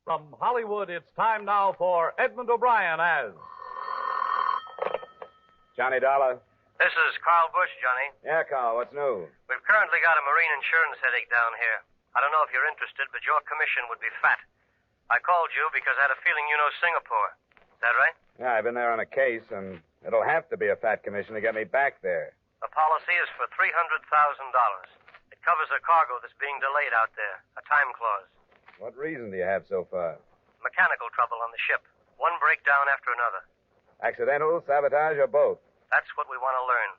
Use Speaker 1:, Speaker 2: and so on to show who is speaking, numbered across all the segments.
Speaker 1: From Hollywood, it's time now for Edmond O'Brien as...
Speaker 2: Johnny Dollar.
Speaker 3: This is Carl Bush, Johnny.
Speaker 2: Yeah, Carl, what's new?
Speaker 3: We've currently got a marine insurance headache down here. I don't know if you're interested, but your commission would be fat. I called you because I had a feeling you know Singapore. Is that right?
Speaker 2: Yeah, I've been there on a case, and it'll have to be a fat commission to get me back there.
Speaker 3: The policy is for $300,000. It covers a cargo that's being delayed out there, a time clause.
Speaker 2: What reason do you have so far?
Speaker 3: Mechanical trouble on the ship. One breakdown after another.
Speaker 2: Accidental, sabotage, or both?
Speaker 3: That's what we want to learn.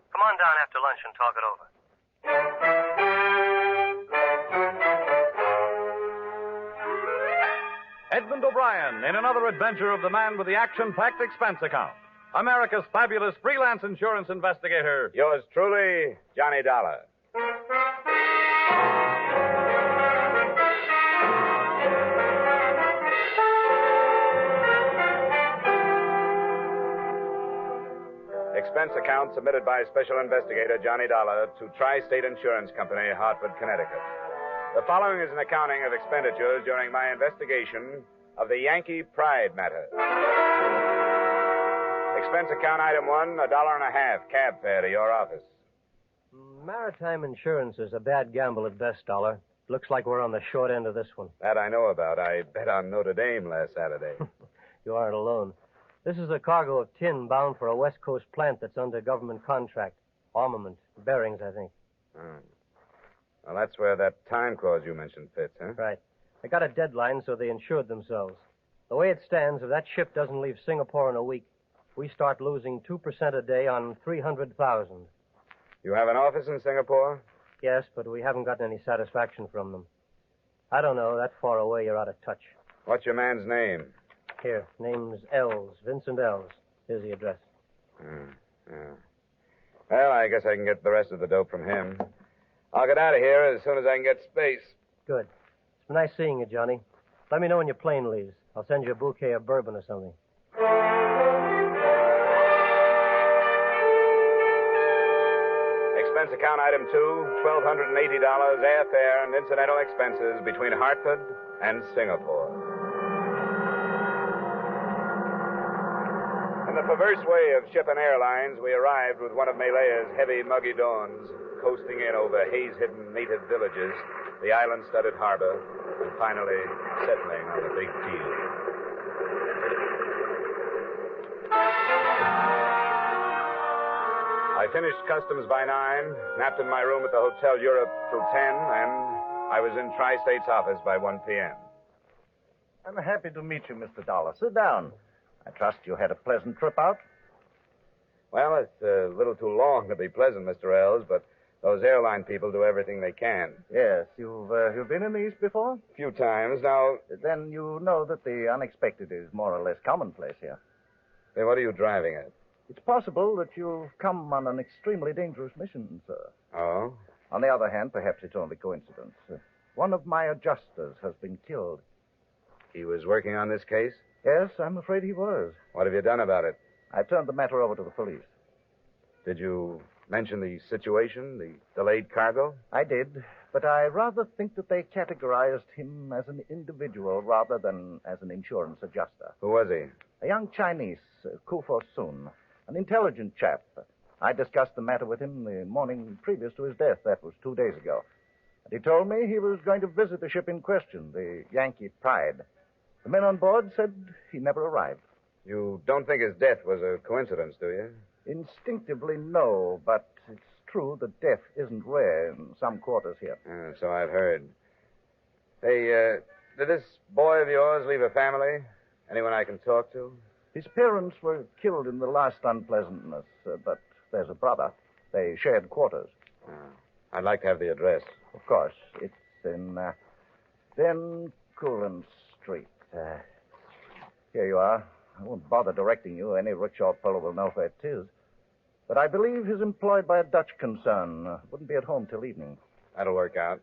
Speaker 3: Come on down after lunch and talk it over.
Speaker 1: Edmond O'Brien in another adventure of the man with the action-packed expense account. America's fabulous freelance insurance investigator.
Speaker 2: Yours truly, Johnny Dollar. Expense account submitted by Special Investigator Johnny Dollar to Tri-State Insurance Company, Hartford, Connecticut. The following is an accounting of expenditures during my investigation of the Yankee Pride matter. Expense account item 1, $1.50 cab fare to your office.
Speaker 3: Maritime insurance is a bad gamble at best, Dollar. Looks like we're on the short end of this one.
Speaker 2: That I know about. I bet on Notre Dame last Saturday.
Speaker 3: You aren't alone. This is a cargo of tin bound for a West Coast plant that's under government contract. Armament. Bearings, I think.
Speaker 2: Well, that's where that time clause you mentioned fits, huh?
Speaker 3: Right. They got a deadline, so they insured themselves. The way it stands, if that ship doesn't leave Singapore in a week, we start losing 2% a day on 300,000.
Speaker 2: You have an office in Singapore?
Speaker 3: Yes, but we haven't gotten any satisfaction from them. I don't know. That far away, you're out of touch.
Speaker 2: What's your man's name?
Speaker 3: Here, name's Ells, Vincent Ells. Here's the address.
Speaker 2: Yeah. Well, I guess I can get the rest of the dope from him. I'll get out of here as soon as I can get space.
Speaker 3: Good. It's been nice seeing you, Johnny. Let me know when your plane leaves. I'll send you a bouquet of bourbon or something.
Speaker 2: Expense account item 2, $1,280 airfare and incidental expenses between Hartford and Singapore. In the perverse way of ship and airlines, we arrived with one of Malaya's heavy, muggy dawns, coasting in over haze-hidden native villages, the island-studded harbor, and finally settling on the big keel. I finished customs by 9, napped in my room at the Hotel Europe till 10, and I was in Tri-State's office by 1 p.m.
Speaker 4: I'm happy to meet you, Mr. Dollar. Sit down. I trust you had a pleasant trip out.
Speaker 2: Well, it's a little too long to be pleasant, Mr. Ells, but those airline people do everything they can.
Speaker 4: Yes, you've been in the East before?
Speaker 2: A few times. Now,
Speaker 4: Then you know that the unexpected is more or less commonplace here.
Speaker 2: then what are you driving at?
Speaker 4: It's possible that you've come on an extremely dangerous mission, sir.
Speaker 2: Oh?
Speaker 4: On the other hand, perhaps it's only coincidence. One of my adjusters has been killed.
Speaker 2: He was working on this case?
Speaker 4: Yes, I'm afraid he was.
Speaker 2: What have you done about it?
Speaker 4: I turned the matter over to the police.
Speaker 2: Did you mention the situation, the delayed cargo?
Speaker 4: I did, but I rather think that they categorized him as an individual rather than as an insurance adjuster.
Speaker 2: Who was he?
Speaker 4: A young Chinese, Kufo Sun, an intelligent chap. I discussed the matter with him the morning previous to his death. That was 2 days ago. And he told me he was going to visit the ship in question, the Yankee Pride. The men on board said he never arrived.
Speaker 2: You don't think his death was a coincidence, do you?
Speaker 4: Instinctively, no, but it's true that death isn't rare in some quarters here.
Speaker 2: So I've heard. Hey, did this boy of yours leave a family? Anyone I can talk to?
Speaker 4: His parents were killed in the last unpleasantness, but there's a brother. They shared quarters.
Speaker 2: I'd like to have the address.
Speaker 4: Of course. It's in Den Cullen Street. Here you are. I won't bother directing you. Any rickshaw fellow will know where it is. But I believe he's employed by a Dutch concern. Wouldn't be at home till evening.
Speaker 2: That'll work out.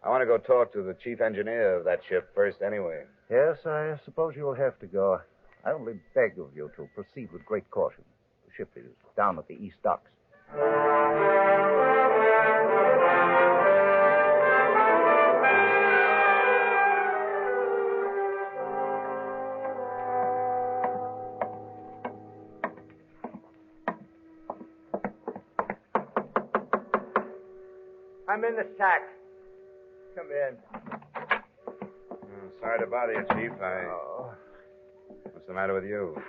Speaker 2: I want to go talk to the chief engineer of that ship first anyway.
Speaker 4: Yes, I suppose you'll have to go. I only beg of you to proceed with great caution. The ship is down at the east docks.
Speaker 5: I'm in the sack. Come in.
Speaker 2: Sorry to bother you, Chief. What's the matter with you?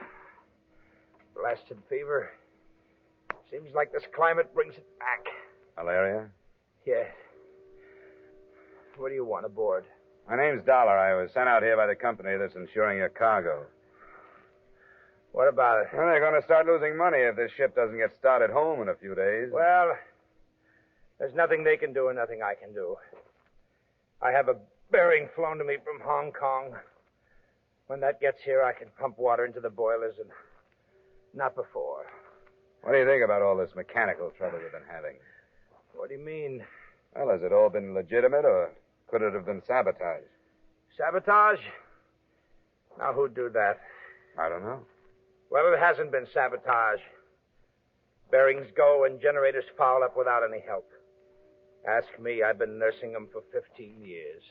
Speaker 5: Blasted fever. Seems like this climate brings it back.
Speaker 2: Malaria?
Speaker 5: Yeah. What do you want aboard?
Speaker 2: My name's Dollar. I was sent out here by the company that's insuring your cargo.
Speaker 5: What about it?
Speaker 2: Well, they're going to start losing money if this ship doesn't get started home in a few days.
Speaker 5: Well, there's nothing they can do and nothing I can do. I have a bearing flown to me from Hong Kong. When that gets here, I can pump water into the boilers, and not before.
Speaker 2: What do you think about all this mechanical trouble you've been having?
Speaker 5: What do you mean?
Speaker 2: Well, has it all been legitimate, or could it have been sabotage?
Speaker 5: Sabotage? Now, who'd do that?
Speaker 2: I don't know.
Speaker 5: Well, it hasn't been sabotage. Bearings go and generators foul up without any help. Ask me, I've been nursing them for 15 years.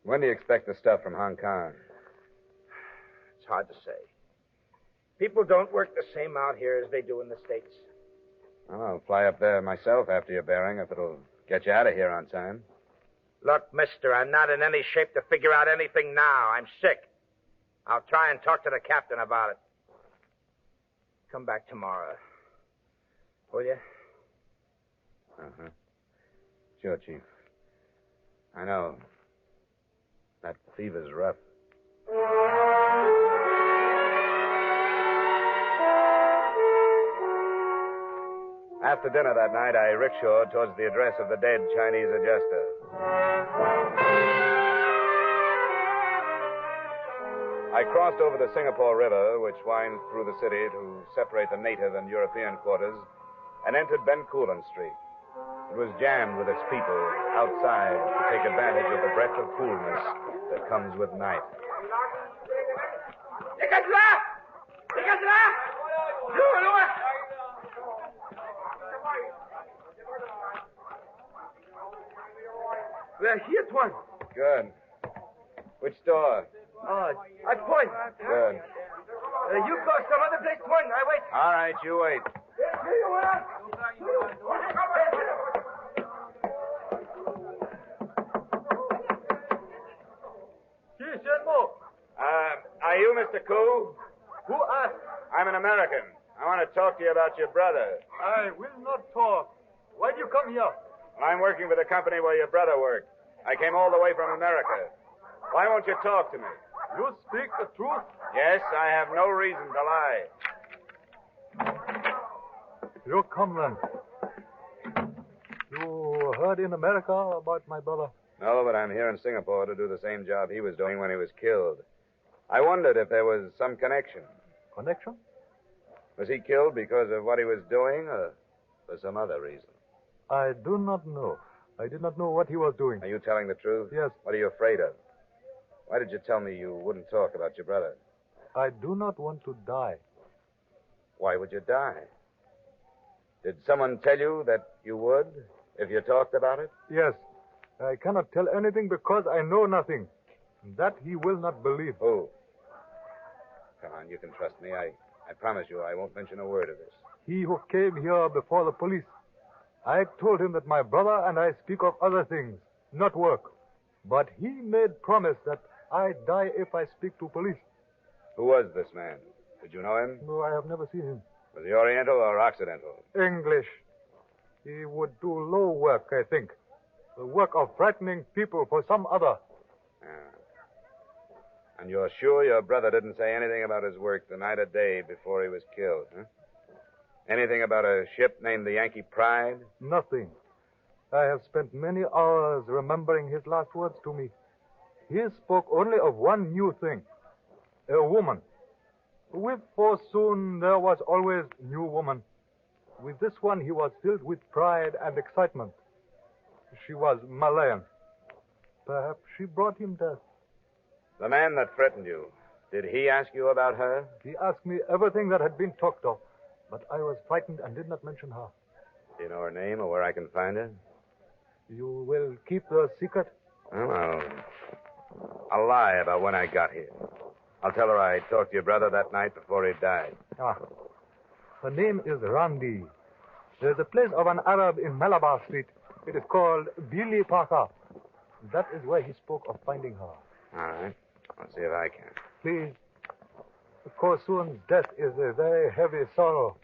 Speaker 2: When do you expect the stuff from Hong Kong?
Speaker 5: It's hard to say. People don't work the same out here as they do in the States.
Speaker 2: Well, I'll fly up there myself after your bearing if it'll get you out of here on time.
Speaker 5: Look, mister, I'm not in any shape to figure out anything now. I'm sick. I'll try and talk to the captain about it. Come back tomorrow. Will you?
Speaker 2: Uh-huh. Sure, Chief. I know. That fever's rough. After dinner that night, I rickshawed towards the address of the dead Chinese adjuster. I crossed over the Singapore River, which winds through the city to separate the native and European quarters, and entered Bencoolen Street. It was jammed with its people outside to take advantage of the breath of coolness that comes with night.
Speaker 5: We're here, Tuan.
Speaker 2: Good. Which door?
Speaker 5: I point.
Speaker 2: Good.
Speaker 5: You go some other place, Tuan. I wait.
Speaker 2: All right, you wait. Are you Mr. Koo?
Speaker 5: Who asked?
Speaker 2: I'm an American. I want to talk to you about your brother.
Speaker 5: I will not talk. Why do you come here?
Speaker 2: I'm working for the company where your brother worked. I came all the way from America. Why won't you talk to me?
Speaker 5: You speak the truth.
Speaker 2: Yes, I have no reason to lie.
Speaker 5: You come then. You heard in America about my brother?
Speaker 2: No, but I'm here in Singapore to do the same job he was doing when he was killed. I wondered if there was some connection.
Speaker 5: Connection?
Speaker 2: Was he killed because of what he was doing or for some other reason?
Speaker 5: I do not know. I did not know what he was doing.
Speaker 2: Are you telling the truth?
Speaker 5: Yes.
Speaker 2: What are you afraid of? Why did you tell me you wouldn't talk about your brother?
Speaker 5: I do not want to die.
Speaker 2: Why would you die? Did someone tell you that you would if you talked about it?
Speaker 5: Yes. I cannot tell anything because I know nothing. That he will not believe.
Speaker 2: Who? Come on, you can trust me. I promise you I won't mention a word of this.
Speaker 5: He who came here before the police. I told him that my brother and I speak of other things, not work. But he made promise that I die if I speak to police.
Speaker 2: Who was this man? Did you know him?
Speaker 5: No, I have never seen him.
Speaker 2: Was he Oriental or Occidental?
Speaker 5: English. He would do low work, I think. The work of frightening people for some other.
Speaker 2: And you're sure your brother didn't say anything about his work the night or day before he was killed, huh? Anything about a ship named the Yankee Pride?
Speaker 5: Nothing. I have spent many hours remembering his last words to me. He spoke only of one new thing. A woman. With Forsoon, there was always new woman. With this one, he was filled with pride and excitement. She was Malayan. Perhaps she brought him death.
Speaker 2: The man that threatened you, did he ask you about her?
Speaker 5: He asked me everything that had been talked of, but I was frightened and did not mention her.
Speaker 2: Do you know her name or where I can find her?
Speaker 5: You will keep the secret?
Speaker 2: Well, I'll lie about when I got here. I'll tell her I talked to your brother that night before he died.
Speaker 5: Her name is Randi. There's a place of an Arab in Malabar Street. It is called Billy Parker. That is where he spoke of finding her.
Speaker 2: All right. I'll see if I can.
Speaker 5: Please. Kosun's death is a very heavy sorrow.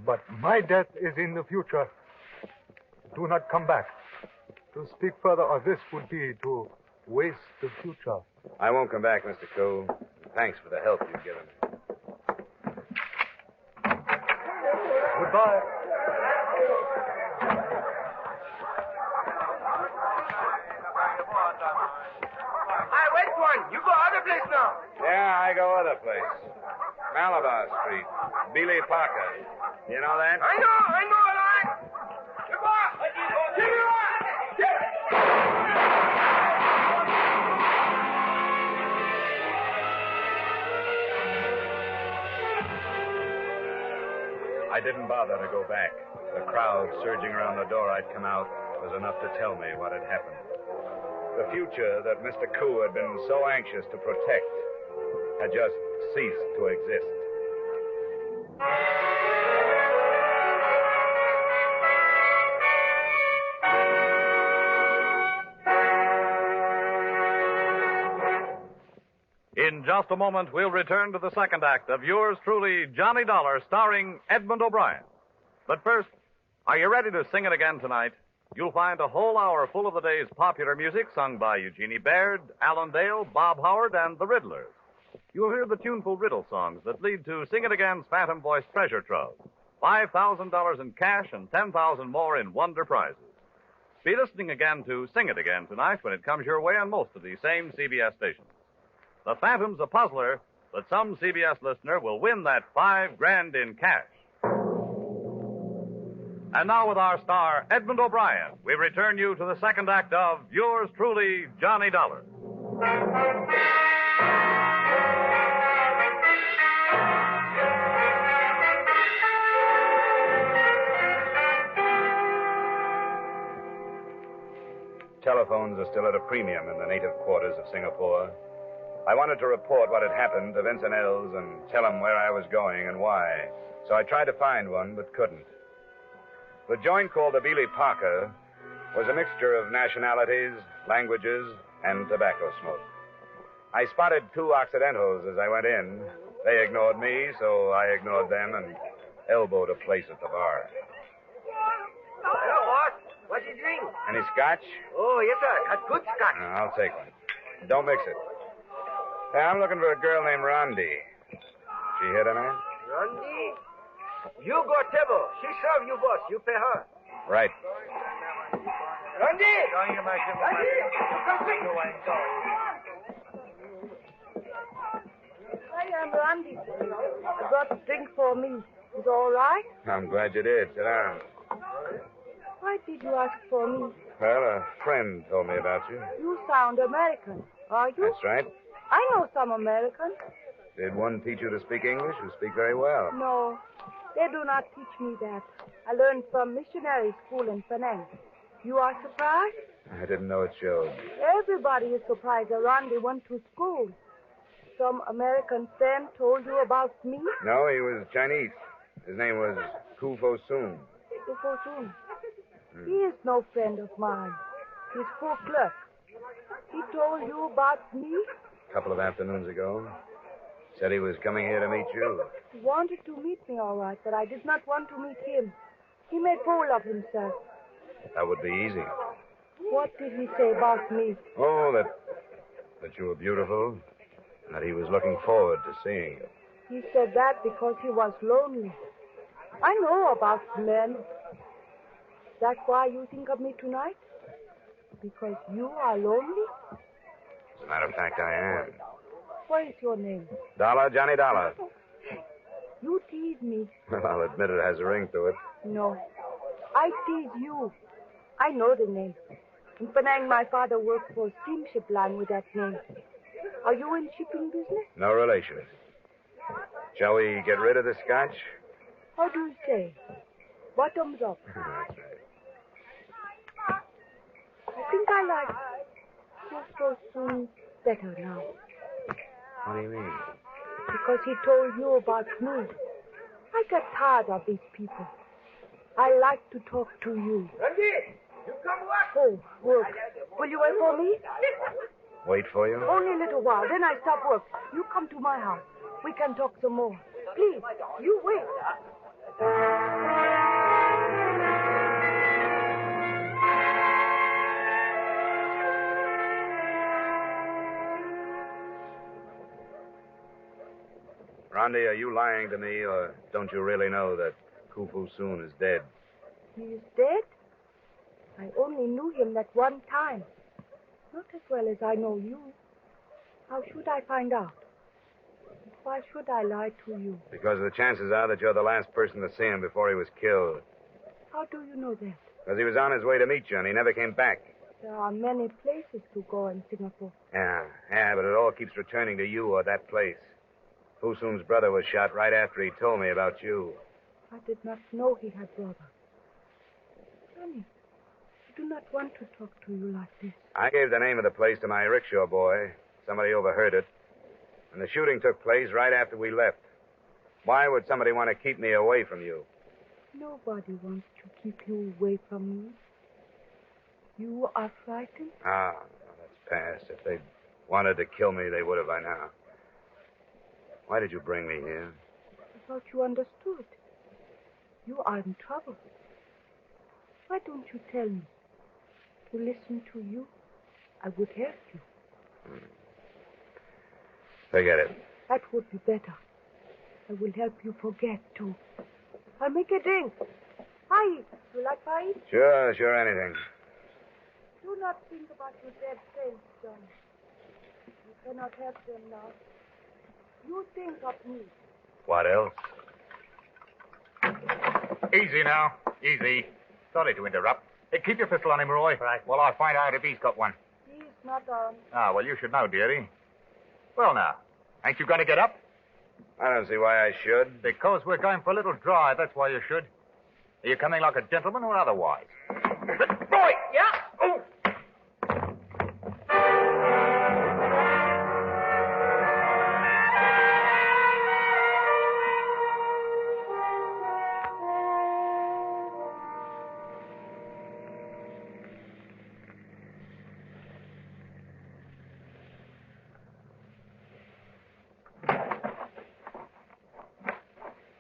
Speaker 5: But my death is in the future. Do not come back. To speak further of this would be to waste the future.
Speaker 2: I won't come back, Mr. Koo. Thanks for the help you've given me.
Speaker 5: Goodbye.
Speaker 6: Wait one. You go other place now.
Speaker 2: Yeah, I go other place. Malabar Street. Billy Parker. You know that?
Speaker 6: I know, all right. Goodbye.
Speaker 2: I didn't bother to go back. The crowd surging around the door I'd come out was enough to tell me what had happened. The future that Mr. Koo had been so anxious to protect had just ceased to exist.
Speaker 1: In just a moment, we'll return to the second act of yours truly, Johnny Dollar, starring Edmond O'Brien. But first, are you ready to sing it again tonight? You'll find a whole hour full of the day's popular music sung by Eugenie Baird, Alan Dale, Bob Howard, and the Riddlers. You'll hear the tuneful riddle songs that lead to Sing It Again's Phantom Voice Treasure Trove. $5,000 in cash and $10,000 more in wonder prizes. Be listening again to Sing It Again tonight when it comes your way on most of these same CBS stations. The Phantom's a puzzler, but some CBS listener will win that $5,000 in cash. And now with our star, Edmond O'Brien, we return you to the second act of yours truly, Johnny Dollar.
Speaker 2: Telephones are still at a premium in the native quarters of Singapore. I wanted to report what had happened to Vincent Ells and tell him where I was going and why. So I tried to find one, but couldn't. The joint called the Billy Parker was a mixture of nationalities, languages, and tobacco smoke. I spotted two Occidentals as I went in. They ignored me, so I ignored them and elbowed a place at the bar.
Speaker 6: Hello, boss. What you drink?
Speaker 2: Any scotch?
Speaker 6: Oh, yes, sir. Got good scotch.
Speaker 2: I'll take one. Don't mix it. Hey, I'm looking for a girl named Rondi. She here tonight?
Speaker 6: Rondi? You go table. She serve you, boss. You pay her.
Speaker 2: Right.
Speaker 6: Rondi! Rondi! Come quick.
Speaker 7: I am Randy. I brought a drink for me. Is it all right?
Speaker 2: I'm glad you did. Sit down.
Speaker 7: Why did you ask for me?
Speaker 2: Well, a friend told me about you.
Speaker 7: You sound American. Are you?
Speaker 2: That's right.
Speaker 7: I know some Americans.
Speaker 2: Did one teach you to speak English? You speak very well.
Speaker 7: No, they do not teach me that. I learned from missionary school in Penang. You are surprised?
Speaker 2: I didn't know it showed.
Speaker 7: Everybody is surprised that Randy went to school. Some American friend told you about me?
Speaker 2: No, he was Chinese. His name was Kufo Soon.
Speaker 7: Before soon. He is no friend of mine. He's poor clerk. He told you about me?
Speaker 2: A couple of afternoons ago. Said he was coming here to meet you.
Speaker 7: He wanted to meet me, all right, but I did not want to meet him. He made fool of himself.
Speaker 2: That would be easy.
Speaker 7: What did he say about me?
Speaker 2: Oh, that you were beautiful. And that he was looking forward to seeing you.
Speaker 7: He said that because he was lonely. I know about men. That's why you think of me tonight? Because you are lonely?
Speaker 2: As a matter of fact, I am.
Speaker 7: What is your name?
Speaker 2: Dollar, Johnny Dollar.
Speaker 7: You tease me.
Speaker 2: Well, I'll admit it has a ring to it.
Speaker 7: No. I tease you. I know the name. In Penang, my father worked for a steamship line with that name. Are you in shipping business?
Speaker 2: No relation. Shall we get rid of the scotch?
Speaker 7: How do you say? Bottoms up.
Speaker 2: That's right.
Speaker 7: I think I like so soon better now.
Speaker 2: What do you mean?
Speaker 7: Because he told you about me. I got tired of these people. I like to talk to you.
Speaker 6: Rondi! You come what?
Speaker 7: Oh, work. Will you wait for me?
Speaker 2: Wait for you?
Speaker 7: Only a little while, then I stop work. You come to my house. We can talk some more. Please, you wait.
Speaker 2: Rondi, are you lying to me, or don't you really know that Khufu Soon is dead?
Speaker 7: He is dead? I only knew him that one time. Not as well as I know you. How should I find out? Why should I lie to you?
Speaker 2: Because the chances are that you're the last person to see him before he was killed.
Speaker 7: How do you know that?
Speaker 2: Because he was on his way to meet you, and he never came back.
Speaker 7: There are many places to go in Singapore.
Speaker 2: Yeah, but it all keeps returning to you or that place. Fu Soon's brother was shot right after he told me about you.
Speaker 7: I did not know he had brother. Johnny, I do not want to talk to you like this.
Speaker 2: I gave the name of the place to my rickshaw boy. Somebody overheard it. And the shooting took place right after we left. Why would somebody want to keep me away from you?
Speaker 7: Nobody wants to keep you away from me. You are frightened?
Speaker 2: That's past. If they'd wanted to kill me, they would have by now. Why did you bring me here?
Speaker 7: I thought you understood. You are in trouble. Why don't you tell me? To listen to you, I would help you.
Speaker 2: Forget it.
Speaker 7: That would be better. I will help you forget, too. I'll make a drink. Pie. You like pie?
Speaker 2: Sure, anything.
Speaker 7: Do not think about your dead friends, John. You cannot help them now. You think of me.
Speaker 2: What else?
Speaker 8: Easy now. Easy. Sorry to interrupt. Hey, keep your pistol on him, Roy.
Speaker 3: Right.
Speaker 8: While I find out if he's got one.
Speaker 7: He's not on.
Speaker 8: Well, you should know, dearie. Well, now, ain't you going to get up?
Speaker 2: I don't see why I should.
Speaker 8: Because we're going for a little drive. That's why you should. Are you coming like a gentleman or otherwise? Roy! Yeah? Oh!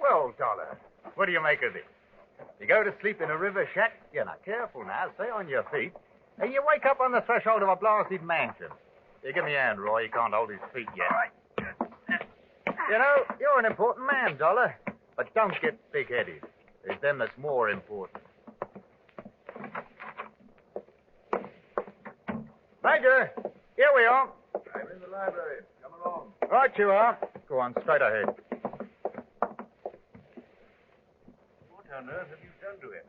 Speaker 8: Well, Dollar, what do you make of this? You go to sleep in a river shack, you're not careful now, stay on your feet, and you wake up on the threshold of a blasted mansion. You give me a hand, Roy, you can't hold his feet yet. You know, you're an important man, Dollar, but don't get big-headed. There's them that's more important. Major, here we are.
Speaker 2: I'm in the library. Come along.
Speaker 8: Right you are. Go on, straight ahead.
Speaker 2: What on earth have you done to him?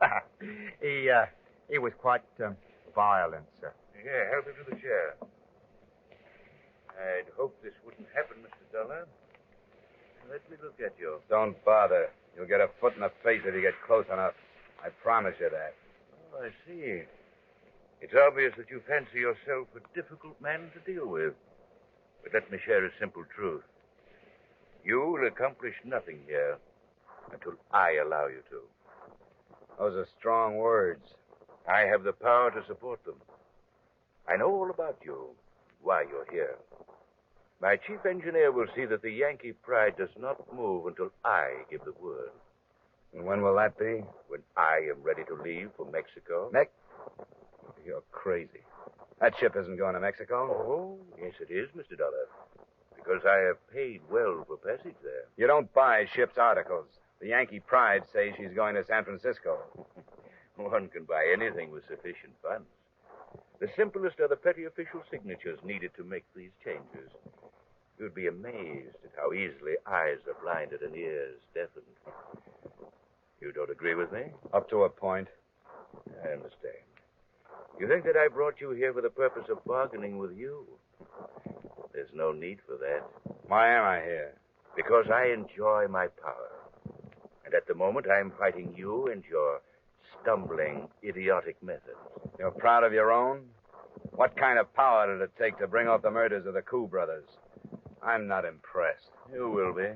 Speaker 8: He was quite violent, sir.
Speaker 9: Yeah, help him to the chair. I'd hoped this wouldn't happen, Mr. Dollar. Let me look at you.
Speaker 2: Don't bother. You'll get a foot in the face if you get close enough. I promise you that.
Speaker 9: Oh, I see. It's obvious that you fancy yourself a difficult man to deal with. But let me share a simple truth. You will accomplish nothing here until I allow you to.
Speaker 2: Those are strong words.
Speaker 9: I have the power to support them. I know all about you, why you're here. My chief engineer will see that the Yankee pride does not move until I give the word.
Speaker 2: And when will that be?
Speaker 9: When I am ready to leave for Mexico.
Speaker 2: You're crazy. That ship isn't going to Mexico.
Speaker 9: Oh, yes, it is, Mr. Dollar. Because I have paid well for passage there.
Speaker 2: You don't buy ship's articles. The Yankee pride says she's going to San Francisco.
Speaker 9: One can buy anything with sufficient funds. The simplest are the petty official signatures needed to make these changes. You'd be amazed at how easily eyes are blinded and ears deafened. You don't agree with me?
Speaker 2: Up to a point.
Speaker 9: I understand. You think that I brought you here for the purpose of bargaining with you? There's no need for that.
Speaker 2: Why am I here?
Speaker 9: Because I enjoy my power. And at the moment, I'm fighting you and your stumbling, idiotic methods.
Speaker 2: You're proud of your own? What kind of power did it take to bring off the murders of the Koo brothers? I'm not impressed.
Speaker 9: You will be.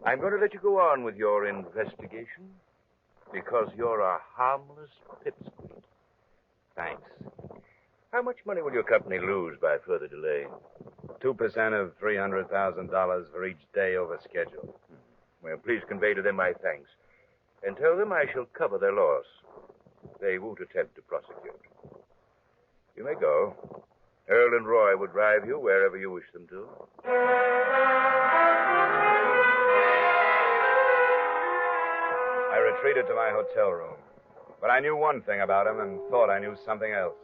Speaker 9: I'm going to let you go on with your investigation because you're a harmless pipsqueak. Thanks. How much money will your company lose by further delay?
Speaker 2: 2% of $300,000 for each day over schedule.
Speaker 9: Well, please convey to them my thanks. And tell them I shall cover their loss. They won't attempt to prosecute. You may go. Earl and Roy will drive you wherever you wish them to.
Speaker 2: I retreated to my hotel room. But I knew one thing about him and thought I knew something else.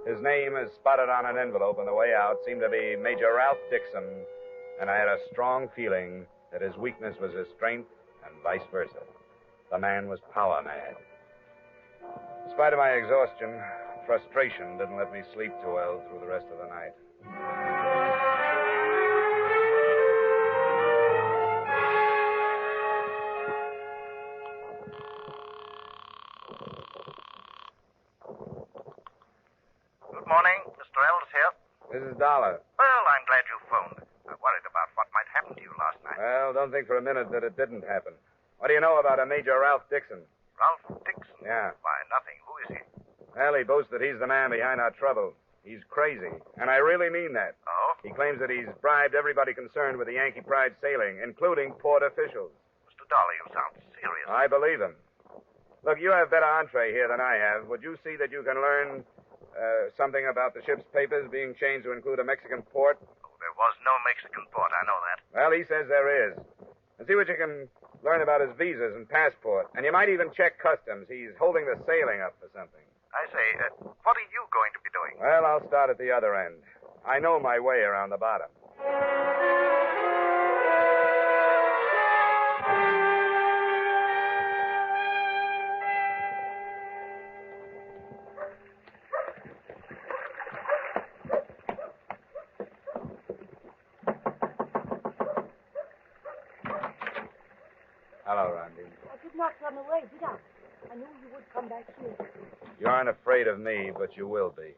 Speaker 2: His name, as spotted on an envelope on the way out, seemed to be Major Ralph Dixon, and I had a strong feeling that his weakness was his strength and vice versa. The man was power mad. In spite of my exhaustion, frustration didn't let me sleep too well through the rest of the night.
Speaker 10: Good morning, Mr. Ells here.
Speaker 2: This is Dollar.
Speaker 10: Well, I'm glad you phoned. I worried about what might happen to you last night.
Speaker 2: Well, don't think for a minute that it didn't happen. What do you know about a Major Ralph Dixon?
Speaker 10: Ralph Dixon?
Speaker 2: Yeah.
Speaker 10: Why, nothing. Who is he?
Speaker 2: Well, he boasts that he's the man behind our trouble. He's crazy, and I really mean that.
Speaker 10: Oh?
Speaker 2: He claims that he's bribed everybody concerned with the Yankee Pride sailing, including port officials.
Speaker 10: Mr. Dollar, you sound serious.
Speaker 2: I believe him. Look, you have better entree here than I have. Would you see that you can learn something about the ship's papers being changed to include a Mexican port?
Speaker 10: Oh, there was no Mexican port. I know that.
Speaker 2: Well, he says there is. And see what you can learn about his visas and passport. And you might even check customs. He's holding the sailing up for something.
Speaker 10: I say, what are you going to be doing?
Speaker 2: Well, I'll start at the other end. I know my way around the bottom. Hello, Randy.
Speaker 7: I did not run away, did I? I knew you would come back here.
Speaker 2: You aren't afraid of me, but you will be.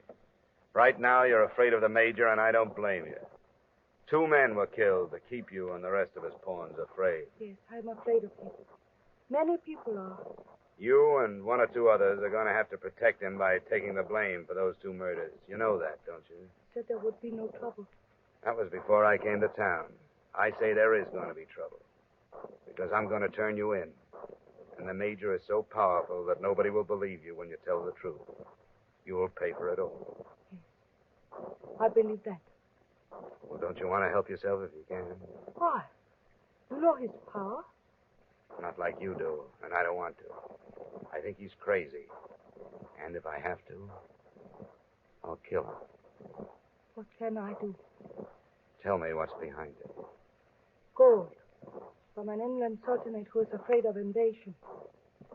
Speaker 2: Right now, you're afraid of the Major, and I don't blame you. 2 men were killed to keep you and the rest of us pawns afraid.
Speaker 7: Yes, I'm afraid of people. Many people are.
Speaker 2: You and 1 or 2 others are going to have to protect him by taking the blame for those 2 murders. You know that, don't you?
Speaker 7: Said there would be no trouble.
Speaker 2: That was before I came to town. I say there is going to be trouble. Because I'm going to turn you in. And the Major is so powerful that nobody will believe you when you tell the truth. You will pay for it all.
Speaker 7: Yes. I believe that.
Speaker 2: Well, don't you want to help yourself if you can?
Speaker 7: Why? You know his power.
Speaker 2: Not like you do, and I don't want to. I think he's crazy. And if I have to, I'll kill him.
Speaker 7: What can I do?
Speaker 2: Tell me what's behind it.
Speaker 7: Gold. From an inland sultanate who is afraid of invasion.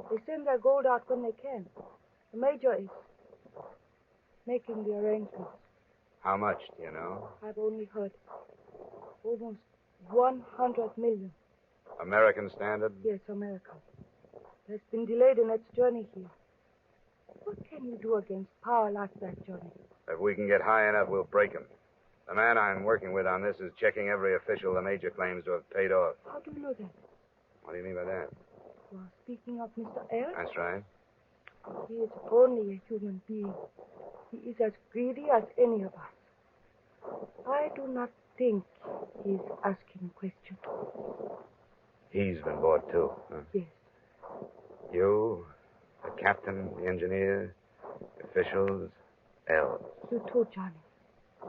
Speaker 7: They send their gold out when they can. The Major is making the arrangements.
Speaker 2: How much, do you know?
Speaker 7: I've only heard. Almost 100 million.
Speaker 2: American standard?
Speaker 7: Yes, American. It has been delayed in its journey here. What can you do against power like that, Johnny?
Speaker 2: If we can get high enough, we'll break him. The man I'm working with on this is checking every official the Major claims to have paid off.
Speaker 7: How do you know that?
Speaker 2: What do you mean by that?
Speaker 7: You are speaking of Mr. L?
Speaker 2: That's right.
Speaker 7: He is only a human being. He is as greedy as any of us. I do not think he is asking questions.
Speaker 2: He's been bought, too. Huh?
Speaker 7: Yes.
Speaker 2: You, the captain, the engineer, the officials, L.
Speaker 7: You too, Johnny.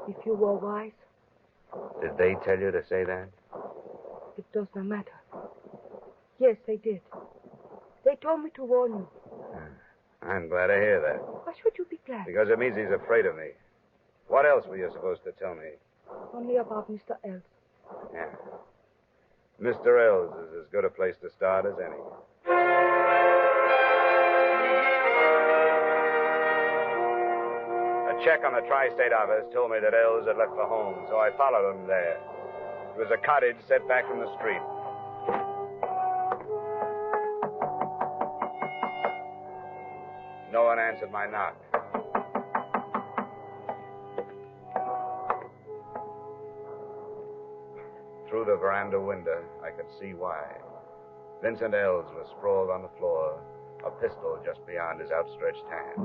Speaker 7: If you were wise.
Speaker 2: Did they tell you to say that?
Speaker 7: It does not matter. Yes, they did. They told me to warn you.
Speaker 2: I'm glad to hear that.
Speaker 7: Why should you be glad?
Speaker 2: Because it means he's afraid of me. What else were you supposed to tell me?
Speaker 7: Only about Mr. Els.
Speaker 2: Yeah. Mr. Els is as good a place to start as any. A check on the tri-state office told me that Els had left for home, so I followed him there. It was a cottage set back from the street. No one answered my knock. Through the veranda window, I could see why. Vincent Els was sprawled on the floor, a pistol just beyond his outstretched hand.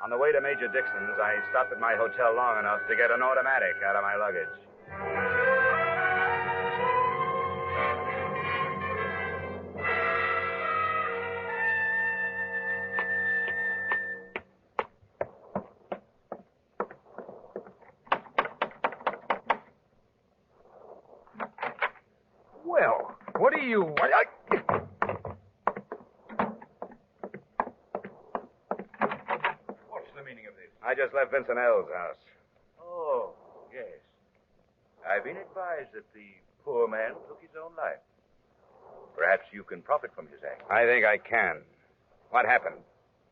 Speaker 2: On the way to Major Dixon's, I stopped at my hotel long enough to get an automatic out of my luggage.
Speaker 5: Well, what are you...
Speaker 9: What's the meaning of this?
Speaker 2: I just left Vincent L's house.
Speaker 9: Oh, yes. I've been advised that the poor man took his own life. Perhaps you can profit from his act.
Speaker 2: I think I can. What happened?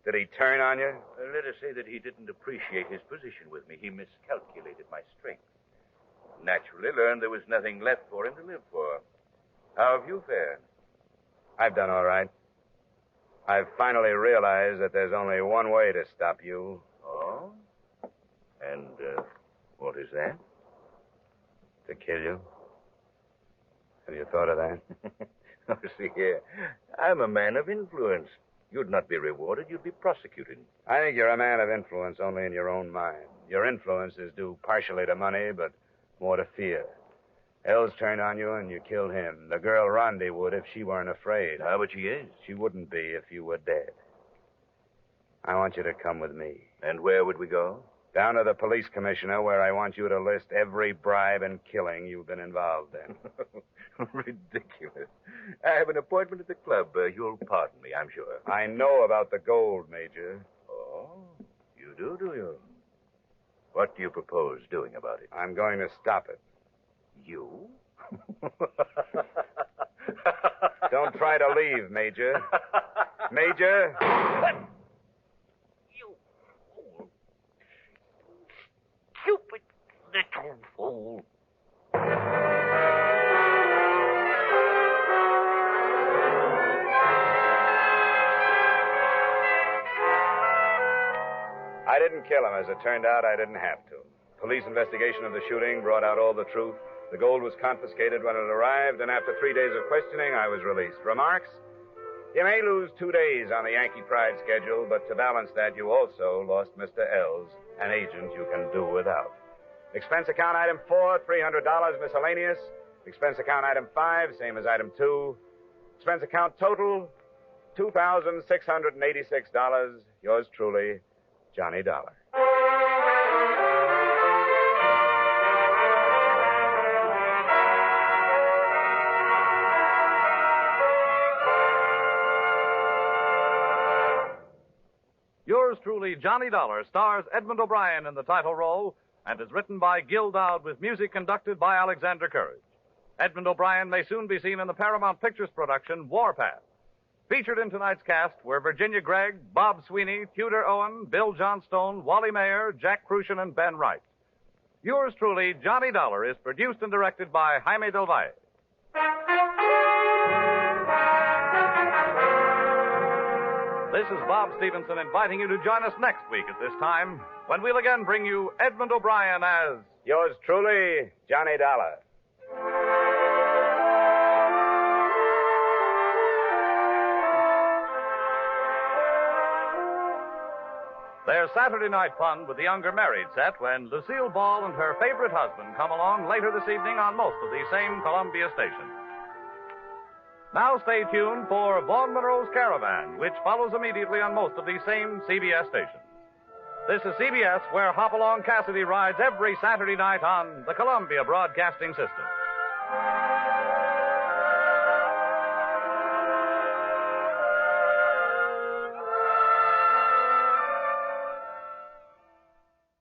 Speaker 2: Did he turn on you?
Speaker 9: Let us say that he didn't appreciate his position with me. He miscalculated my strength. Naturally learned there was nothing left for him to live for. How have you fared?
Speaker 2: I've done all right. I've finally realized that there's only one way to stop you.
Speaker 9: Oh? And what is that?
Speaker 2: To kill you. Have you thought of that?
Speaker 9: Oh, see here. I'm a man of influence. You'd not be rewarded. You'd be prosecuted.
Speaker 2: I think you're a man of influence only in your own mind. Your influence is due partially to money, but more to fear. Els turned on you and you killed him. The girl Rondi would if she weren't afraid.
Speaker 9: Ah, but she is.
Speaker 2: She wouldn't be if you were dead. I want you to come with me.
Speaker 9: And where would we go?
Speaker 2: Down to the police commissioner, where I want you to list every bribe and killing you've been involved in.
Speaker 9: Ridiculous. I have an appointment at the club. You'll pardon me, I'm sure.
Speaker 2: I know about the gold, Major.
Speaker 9: Oh, you do you? What do you propose doing about it?
Speaker 2: I'm going to stop it.
Speaker 9: You?
Speaker 2: Don't try to leave, Major. Major?
Speaker 9: You fool. Stupid little fool.
Speaker 2: I didn't kill him. As it turned out, I didn't have to. Police investigation of the shooting brought out all the truth. The gold was confiscated when it arrived, and after 3 days of questioning, I was released. Remarks? You may lose 2 days on the Yankee Pride schedule, but to balance that, you also lost Mr. Els, an agent you can do without. Expense account item 4, $300 miscellaneous. Expense account item 5, same as item 2. Expense account total, $2,686. Yours truly, Johnny Dollar.
Speaker 1: Yours truly, Johnny Dollar, stars Edmond O'Brien in the title role and is written by Gil Dowd with music conducted by Alexander Courage. Edmond O'Brien may soon be seen in the Paramount Pictures production Warpath. Featured in tonight's cast were Virginia Gregg, Bob Sweeney, Tudor Owen, Bill Johnstone, Wally Mayer, Jack Crucian, and Ben Wright. Yours truly, Johnny Dollar, is produced and directed by Jaime Del Valle. This is Bob Stevenson inviting you to join us next week at this time when we'll again bring you Edmond O'Brien as...
Speaker 2: Yours truly, Johnny Dollar.
Speaker 1: There's Saturday night fun with the younger married set when Lucille Ball and her favorite husband come along later this evening on most of these same Columbia stations. Now stay tuned for Vaughn Monroe's Caravan, which follows immediately on most of these same CBS stations. This is CBS, where Hopalong Cassidy rides every Saturday night on the Columbia Broadcasting System.